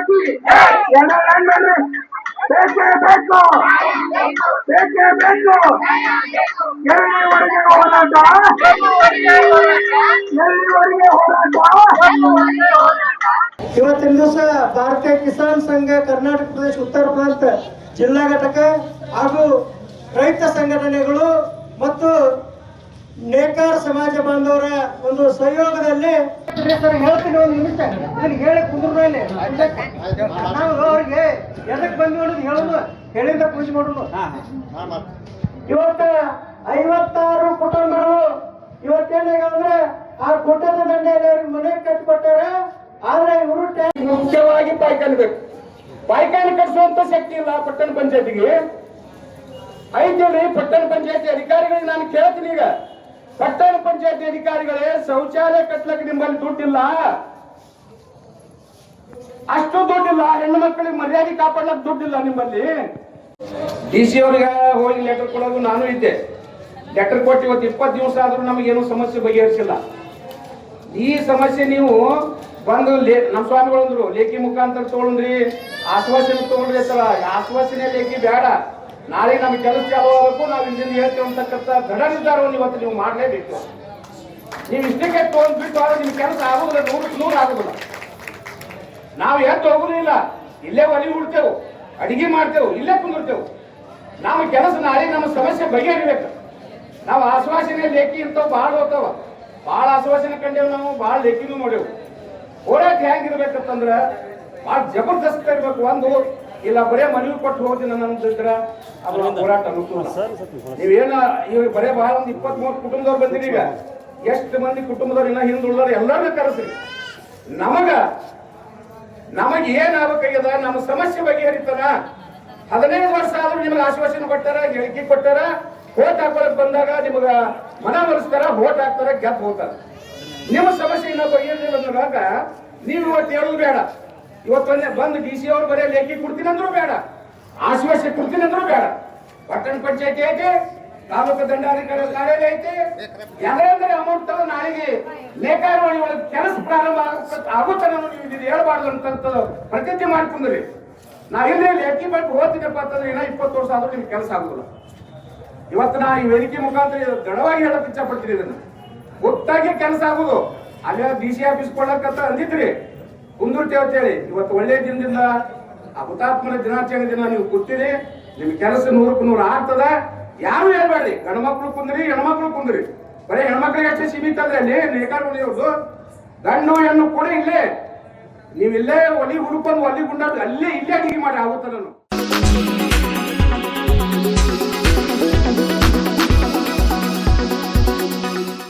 ಜಾಸ್ತಿ ಬೇಕೇ ಬೇಕು ಬೇಕೇ ಬೇಕು ಎಲ್ಲಿವರೆಗೆ ಹೋರಾಟ ಎಲ್ಲಿವರೆಗೆ ಹೋರಾಟ. ಇವತ್ತಿನ ದಿವಸ ಭಾರತೀಯ ಕಿಸಾನ್ ಸಂಘ ಕರ್ನಾಟಕ ಪ್ರದೇಶ ಉತ್ತರ ಪ್ರಾಂತ ಜಿಲ್ಲಾ ಘಟಕ ಹಾಗೂ ರೈತ ಸಂಘಟನೆಗಳು ಮತ್ತು ನೇಕಾರ ಸಮಾಜ ಬಾಂಧವರ ಒಂದು ಸಹಯೋಗದಲ್ಲಿ ಹೇಳ್ತೀನಿ ಒಂದು ನಿಮಿಷ ಇದನ್ನು ಹೇಳಿ ಕುಂದ್ರ ಮೇಲೆ ನಾವು ಅವ್ರಿಗೆ ಎದಕ್ಕೆ ಬಂದ್ವಿ ಅನ್ನೋದು ಹೇಳೋದು ಹೇಳಿಂದ ಪೂಜೆ ಮಾಡೋದು. ಇವತ್ತ 56 ಕುಟುಂಬಗಳು ಇವತ್ತೇನಾಗಂದ್ರೆ ಆ ಕೊಟ್ಟದ ದಂಡೆಯಲ್ಲಿ ಮನೆ ಕಟ್ಟಿಕೊಟ್ಟಾರ. ಆದ್ರೆ ಇವರು ಮುಖ್ಯವಾಗಿ ಪಾಯ್ಕಾನೆ ಬೇಕು. ಪಾಯ್ಕಾನೆ ಕಟ್ಟಿಸುವಂತ ಶಕ್ತಿ ಇಲ್ಲ ಪಟ್ಟಣ ಪಂಚಾಯತಿಗೆ. ಐದೇಳಿ ಪಟ್ಟಣ ಪಂಚಾಯತಿ ಅಧಿಕಾರಿಗಳಿಗೆ ನಾನು ಕೇಳ್ತೀನಿ, ಈಗ ಪಟ್ಟಣ ಪಂಚಾಯತಿ ಅಧಿಕಾರಿಗಳೇ ಶೌಚಾಲಯ ಕಟ್ಲಕ್ಕೆ ನಿಮ್ಮಲ್ಲಿ ದುಡ್ಡಿಲ್ಲ, ಅಷ್ಟು ದುಡ್ಡಿಲ್ಲ, ಹೆಣ್ಣು ಮಕ್ಕಳಿಗೆ ಮರ್ಯಾದೆ ಕಾಪಾಡ್ಲಕ್ಕೆ ದುಡ್ಡಿಲ್ಲ ನಿಮ್ಮಲ್ಲಿ. DC ಅವ್ರಿಗೆ ಹೋಗಿ ಲೆಟರ್ ಕೊಡೋದು ನಾನು ಇದ್ದೆ. ಲೆಟರ್ ಕೊಟ್ಟು ಇವತ್ತು 20 ದಿವಸ ಆದ್ರೂ ನಮಗೇನು ಸಮಸ್ಯೆ ಬಗೆಹರಿಸಿಲ್ಲ. ಈ ಸಮಸ್ಯೆ ನೀವು ಬಂದು ನಮ್ಮ ಸ್ವಾಮಿಗಳಂದ್ರು ಲೇಖಿ ಮುಖಾಂತರ ತಗೊಂಡ್ರಿ, ಆಶ್ವಾಸನೆ ತಗೊಂಡ್ರಿ ಸಲ. ಆಶ್ವಾಸನೆ ಲೇಖಿ ಬೇಡ, ನಾಳೆ ನಮ್ಗೆ ಕೆಲಸ ಚಾಲು ಆಗಬೇಕು, ನಾವು ಇಂಜಿನ್ ಹೇಳ್ತೇವೆ ಅಂತಕ್ಕಂಥ ದೃಢ ನಿರ್ಧಾರವನ್ನು ಇವತ್ತು ನೀವು ಮಾಡಲೇಬೇಕು. ನೀವು ಇಷ್ಟಕ್ಕೆ ತಗೊಂಡ್ಬಿಟ್ಟು ಆದ್ರೆ ನಿಮ್ಗೆ ಕೆಲಸ ಆಗೋದಿಲ್ಲ, 100% ಆಗೋದಿಲ್ಲ. ನಾವು ಎದ್ದು ಹೋಗುದಿಲ್ಲ, ಇಲ್ಲೇ ಒಲಿ ಉಡ್ತೇವೆ, ಅಡಿಗೆ ಮಾಡ್ತೇವೆ, ಇಲ್ಲೇ ಕುಂದಿರ್ತೇವೆ. ನಾವು ಕೆಲಸ ನಾಳೆ ನಮ್ಮ ಸಮಸ್ಯೆ ಬಗೆಹರಿಬೇಕು. ನಾವು ಆಶ್ವಾಸನೆ ಲೇಖಿ ಇಂಥವು ಭಾಳ ಹೋಗ್ತಾವ, ಭಾಳ ಆಶ್ವಾಸನೆ ಕಂಡೇವು, ನಾವು ಭಾಳ ಲೇಖಿನೂ ನೋಡೇವು. ಹೋರಾಟ ಹೆಂಗಿರ್ಬೇಕಂತಂದ್ರ ಭಾಳ ಜಬರ್ದಸ್ತ್ ಇರ್ಬೇಕು. ಒಂದು ಇಲ್ಲ ಬರೇ ಮನವಿ ಕೊಟ್ಟು ಹೋಗ್ತೀನಿ ಅನ್ನೋದ್ರ ಅದು ಹೋರಾಟ ಅನುಕೂಲ. ನೀವೇನ ಇವಾಗ ಬರೇ ಭಾಳ ಒಂದು 20-30 ಕುಟುಂಬದವ್ರು ಬಂದಿರಿ. ಈಗ ಎಷ್ಟು ಮಂದಿ ಕುಟುಂಬದವ್ರು ಇನ್ನ ಹಿಂದುಳಿದವ್ರು ಎಲ್ಲರನ್ನೂ ಕರೆಸ್ರಿ. ನಮಗೆ ಏನಾಗಬೇಕಾಗ್ಯದ, ನಮ್ಮ ಸಮಸ್ಯೆ ಬಗೆಹರಿತಾರ. 15 ವರ್ಷ ಆದ್ರೂ ನಿಮಗೆ ಆಶ್ವಾಸನೆ ಕೊಟ್ಟಾರ, ಹೇಳಿಕೆ ಕೊಟ್ಟಾರ. ವೋಟ್ ಹಾಕೊಳಕ್ ಬಂದಾಗ ನಿಮಗ ಮನವೊಲಿಸ್ತಾರ, ವೋಟ್ ಹಾಕ್ತಾರ, ಗೆದ್ದು ಹೋಗ್ತಾರ. ನಿಮ್ಮ ಸಮಸ್ಯೆ ಇನ್ನ ಬಗೆಹರಿಲ್ಲ ಅಂದಾಗ ನೀವು ಇವತ್ತು ಹೇಳೋದು ಬೇಡ. ಇವತ್ತೊಂದೇ ಬಂದು DC ಅವ್ರು ಬರೀ ಲೇಖಿ ಕೊಡ್ತೀನಿ ಅಂದ್ರೂ ಬೇಡ, ಆಶ್ವಾಸನೆ ಕೊಡ್ತೀನಿ ಅಂದ್ರೂ ಬೇಡ. ಪಟ್ಟಣ ಪಂಚಾಯತಿ ಐತೆ, ತಾಲೂಕು ದಂಡಾಧಿಕಾರಿ ಕಾರ್ಯಾಲಯ ಐತೆ. ಯಾವ್ದಂದ್ರೆ ಅಮೌಂಟ್ ತಗೊಂಡು ನಾಳೆಗೆ ನೇಕಾರವಾಣಿ ಒಳಗೆ ಕೆಲಸ ಪ್ರಾರಂಭ ಆಗುತ್ತಾನೆ ನೀವು ಹೇಳ್ಬಾರ್ದು ಅಂತ ಪ್ರತಿಜ್ಞೆ ಮಾಡ್ಕೊಂಡ್ರಿ. ನಾ ಇಲ್ಲಿ ಲೇಖಿ ಬಂದು ಹೋಗ್ತೀನಪ್ಪ ಅಂತಂದ್ರೆ ಇನ್ನ 20 ವರ್ಷ ಆದ್ರೂ ನಿಮ್ಗೆ ಕೆಲಸ ಆಗುದಿಲ್ಲ. ಇವತ್ತು ನಾ ಈ ವೇದಿಕೆ ಮುಖಾಂತರ ದೃಢವಾಗಿ ಹೇಳಕ್ ಇಚ್ಛೆ ಪಡ್ತೀನಿ, ಇದನ್ನ ಗೊತ್ತಾಗಿ ಕೆಲಸ ಆಗುದು. ಅಲ್ಲೇ DC ಆಫೀಸ್ ಕೊಡ್ಲಕ್ಕಂತ ಅಂದಿದ್ರಿ, ಕುಂದುರ್ತೇವೆ ಅಂತೇಳಿ. ಇವತ್ತು ಒಳ್ಳೆ ದಿನದಿಂದ ಆ ಹುತಾತ್ಮರ ದಿನಾಚರಣೆ ದಿನ ನೀವು ಕೂತೀರಿ, ನಿಮ್ ಕೆಲಸ 100ಕ್ಕೆ 100 ಆಗ್ತದ. ಯಾರು ಹೇಳ್ಬೇಡ್ರಿ, ಗಂಡು ಮಕ್ಳು ಕುಂದ್ರಿ, ಹೆಣ್ಮಕ್ಳು ಕುಂದ್ರಿ. ಬರೀ ಹೆಣ್ಮಕ್ಳಿಗೆ ಅಷ್ಟೇ ಸೀಮಿತ ಅಂದ್ರೆ ಅಲ್ಲಿ ನೇಕಾರ ಉಳಿಯೋದು. ಗಂಡು ಹೆಣ್ಣು ಕೂಡ ಇಲ್ಲೇ, ನೀವು ಇಲ್ಲೇ ಒಲಿ ಹುಡುಕೊಂಡು ಒಲಿ ಗುಂಡಾಡು ಅಲ್ಲೇ ಇಲ್ಲೇ ಅಡಿಗೆ ಮಾಡಿ ಆಗುತ್ತಲ್ಲ.